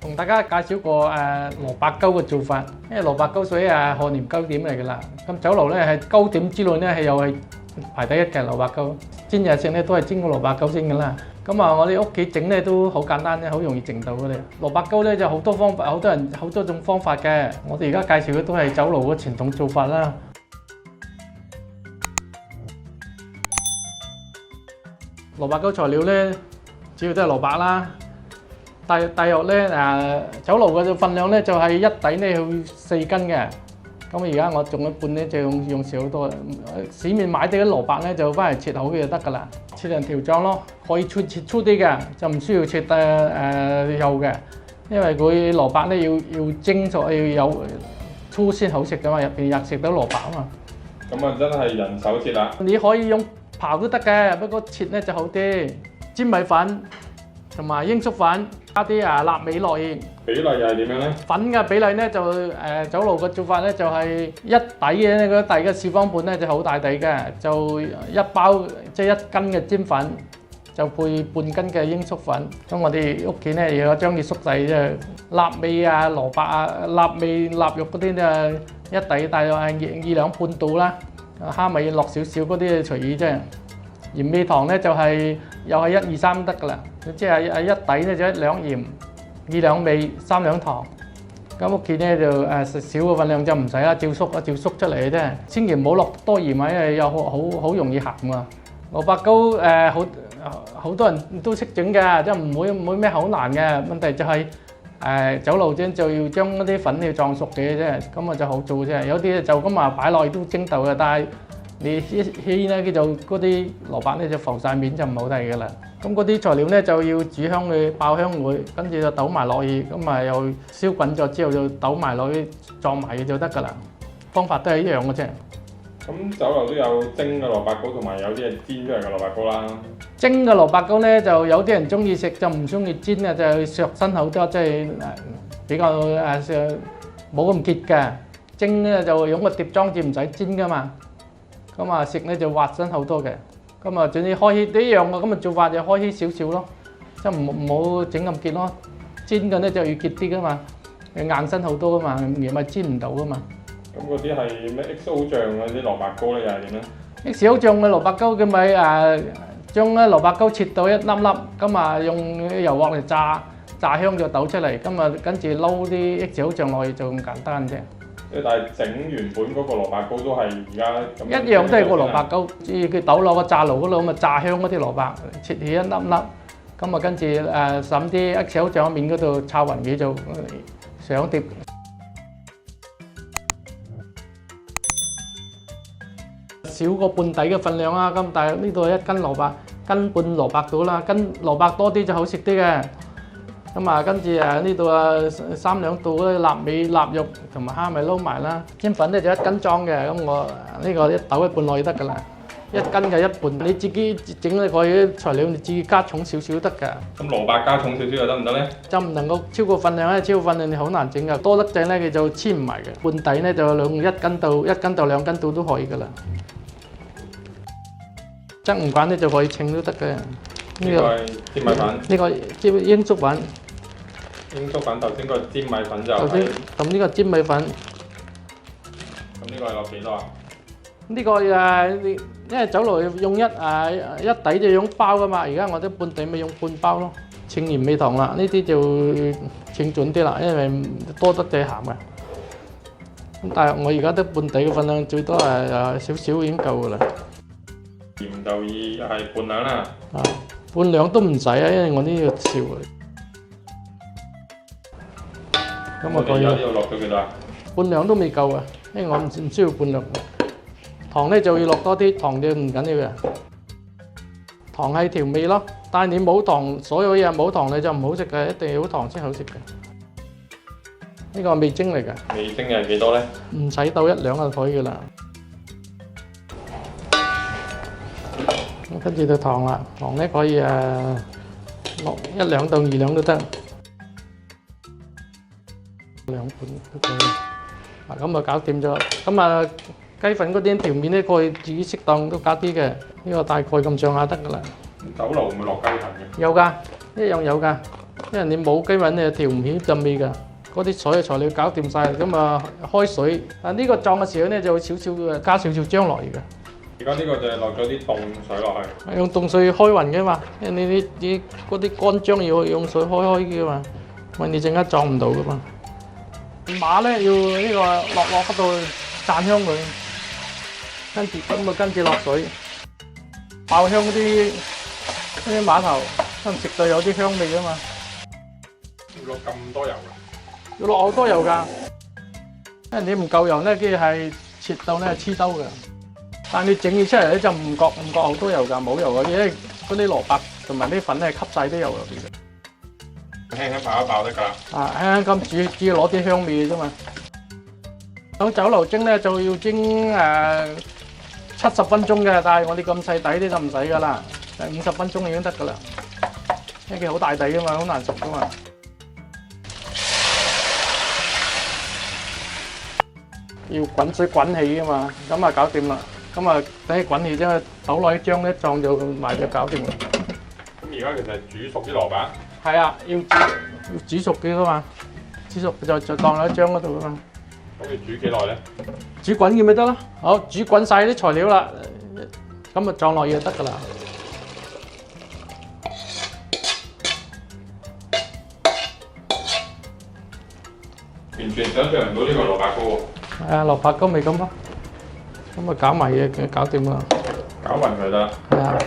同大家介紹個蘿蔔糕嘅做法，因為蘿蔔糕屬於賀年糕點嚟㗎啦。咁酒樓咧係糕點之類咧係又係排第一嘅蘿蔔糕，煎日食咧都係煎個蘿蔔糕先㗎啦。咁啊，我哋屋企整咧都好簡單啫，好容易整到嘅咧。蘿蔔糕咧就好多方法，好多種方法嘅。我哋而家介紹嘅都係酒樓嘅傳統做法啦。蘿蔔糕材料咧，主要都係蘿蔔啦。大約咧酒樓嘅份量咧就係一底咧要4斤嘅。咁而家我種一半咧就用少好多。市面買啲蘿蔔咧就翻嚟切好嘅就得㗎啦，切成條狀咯，可以切粗啲嘅，就唔需要切幼嘅，因為佢蘿蔔咧要蒸熟，要有粗先好食㗎嘛，入邊入食到蘿蔔啊嘛。咁啊真係人手切啦！你可以用刨都得嘅，不過切咧就好啲。粘米粉同埋鷹粟粉，加啲臘味落去。比例又係點樣咧？粉嘅比例咧就酒樓嘅做法咧就係一底嘅嗰底嘅四方盤咧就好大底嘅，就一包即係1斤嘅煎粉，就配半斤嘅鷹粟粉。咁我哋屋企咧有將啲粟仔即係臘味蘿蔔臘味臘肉嗰啲咧一底大約係2兩半到啦。蝦米落少少嗰啲隨意啫。鹽味糖咧就係又係1、2、3得㗎啦，即係一底咧就1兩鹽。2兩味，3兩糖。咁屋企咧就食少嘅份量就唔使啦，照縮出嚟嘅啫。千祈唔好落多鹽，因為又好容易鹹㗎。蘿蔔糕好多人都識整嘅，即係唔會咩好難嘅。問題就係酒樓啫就要將嗰啲粉要撞熟嘅啫，咁啊就好做啫。有啲就咁擺落去都蒸到嘅，但係你稀咧叫做嗰啲蘿蔔咧就浮晒面就唔好睇㗎啦。咁嗰啲材料咧就要煮香佢，爆香佢，跟住就倒埋落去，咁啊又燒滾咗之後就倒埋落去撞埋嘅就得㗎啦。方法都係一樣嘅啫。咁酒樓都有蒸嘅蘿蔔糕，同埋有啲係煎出嚟嘅蘿蔔糕啦。蒸嘅蘿蔔糕咧就有啲人中意食，就唔中意煎嘅，就削身好多，即係比較冇咁結嘅。蒸咧就用個碟裝住，唔使煎㗎嘛。咁啊食咧就滑身好多嘅。咁啊，總之開稀一樣嘅咁嘅做法就開稀少少咯，即係唔好整咁結咯。煎嘅咧就要結啲噶嘛，硬身好多噶嘛，而咪煎唔到噶嘛。咁嗰啲係咩 XO 醬嗰啲蘿蔔糕咧，又係點咧？XO 醬嘅蘿蔔糕佢咪將啲蘿蔔糕切到一粒粒，咁啊用油鑊嚟炸香就倒出嚟，咁啊跟住撈啲 XO 醬落去就咁簡單啫。但係整原本嗰個蘿蔔糕都係而家咁一樣都係個蘿蔔糕，佢倒落個炸爐嗰度咁啊炸香嗰啲蘿蔔，切起一粒粒，咁啊跟住揼啲XO醬喺面嗰度炒勻佢就上碟。少過半底嘅份量啊，咁但係呢度1斤蘿蔔，斤半蘿蔔到啦，斤蘿蔔多啲就好食啲嘅。咁啊，跟住呢度3兩度嗰啲臘味臘肉同埋蝦米撈埋啦。煎粉咧就1斤裝嘅，咁我呢個倒一半落去得㗎啦。1斤嘅1半，你自己整呢個材料，你自己加重少少得㗎。咁蘿蔔加重少少又得唔得咧？就唔能夠超過份量咧，超過份量你好難整㗎。多得滯咧，佢就黐唔埋嘅。半底咧就1斤到2斤到都可以㗎啦。執唔慣咧就可以稱都得嘅。呢個係煎米粉。呢個煎鷹粟粉。鷹粟粉頭先個煎米粉就頭先咁呢個煎米粉，咁呢個係落幾多啊？呢個因為酒樓用一底就用包噶嘛，而家我啲半底咪用半包咯。稱鹽味糖啦，呢啲就稱準啲啦，因為多得滯鹹嘅。咁但係我而家啲半底嘅份量最多係少少已經夠噶啦。鹽就係半兩啦。半兩都唔使啊，因為我呢個少嘅。咁我哋而家呢度落咗幾多啊？半兩都未夠啊，因為我唔需要半兩。糖咧就要落多啲，糖就唔緊要嘅。糖係調味咯，但係你冇糖，所有嘢冇糖你就唔好食嘅，一定要有糖先好食嘅。呢個係味精嚟嘅。味精係幾多咧？唔使到1兩就可以噶啦。跟住就糖啦，糖咧可以落1兩到2兩都得。2半都可以。咁啊搞掂咗。咁啊雞粉嗰啲調味咧，可以自己適當都加啲嘅。呢個大概咁上下得噶啦。酒樓會唔會落雞粉嘅？有㗎，一樣有㗎。因為你冇雞粉你調唔起陣味㗎。嗰啲所有材料搞掂晒，咁啊開水。啊呢個撞嘅時候咧就少少加少少薑落嚟嘅。而家呢個就係落咗啲凍水落去。用凍水開勻嘅嘛，因為你嗰啲乾薑要用水開嘅嘛，咁你陣間撞唔到㗎嘛。馬咧要呢個落嗰度灒香佢，跟住落水，爆香嗰啲馬頭，食到有啲香味啊嘛。要落咁多油㗎？要落好多油㗎，因為你唔夠油咧，佢係切到咧黐兜㗎。但係你整起出嚟咧就唔覺好多油㗎，冇油嘅，因為嗰啲蘿蔔同埋啲粉咧吸晒啲油入邊嘅。輕輕爆一爆得㗎啦。啊，輕輕咁煮，只要攞啲香味啫嘛。響酒樓蒸咧就要蒸70分鐘嘅，但係我哋咁細底啲就唔使㗎啦，50分鐘已經得㗎啦。因為佢好大底㗎嘛，好難熟㗎嘛。要滾水滾起啊嘛，咁啊搞掂啦。咁啊等佢滾起之後，倒落啲薑咧撞咗埋就搞掂啦。咁而家其實係煮熟啲蘿蔔。係啊，要煮熟嘅㗎嘛，煮熟就當喺薑嗰度㗎嘛。咁要煮幾耐咧？煮滾嘅咪得啦。好，煮滾晒啲材料啦，咁啊撞落去就得㗎啦。完全想象唔到呢個蘿蔔糕喎。係啊，蘿蔔糕咪咁咯，咁啊搞埋嘢，搞掂啦。搞勻佢得啦。係啊。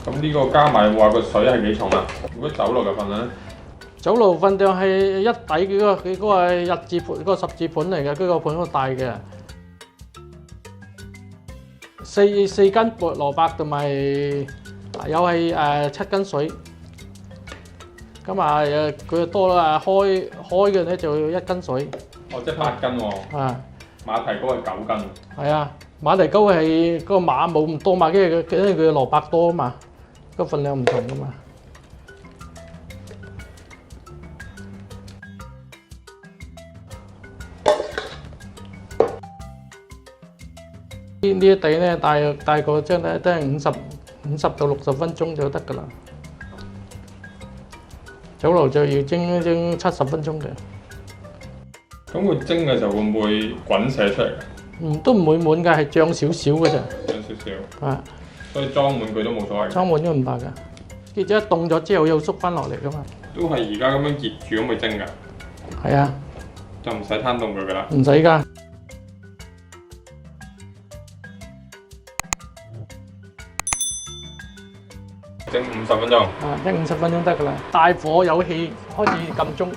咁呢個加埋話個水係幾重啊？如果酒樓嘅份量咧？酒樓份量係一底佢嗰個係日字盤，嗰個十字盤嚟嘅，嗰個盤好大嘅。四斤蘿蔔同埋有係7斤水。咁啊佢多啦，開嘅咧就要1斤水。哦，即係8斤喎。啊。馬蹄糕係9斤。係啊，馬蹄糕係嗰個馬冇咁多嘛，因為佢蘿蔔多啊嘛，個份量唔同噶嘛。呢一底咧大概將咧都係50到60分鐘就得㗎啦。酒樓就要蒸70分鐘嘅。咁佢蒸嘅時候會唔會滾瀉出嚟嘅？都唔會滿㗎，係漲少少嘅咋。漲少少。啊。所以裝滿佢都冇所謂。裝滿都唔怕㗎，結咗一凍咗之後又縮翻落嚟㗎嘛。都係而家咁樣熱住咁去蒸㗎。係啊。就唔使攤凍佢㗎啦。唔使㗎。蒸50分鐘。蒸50分鐘得㗎啦，大火有氣開始撳鐘。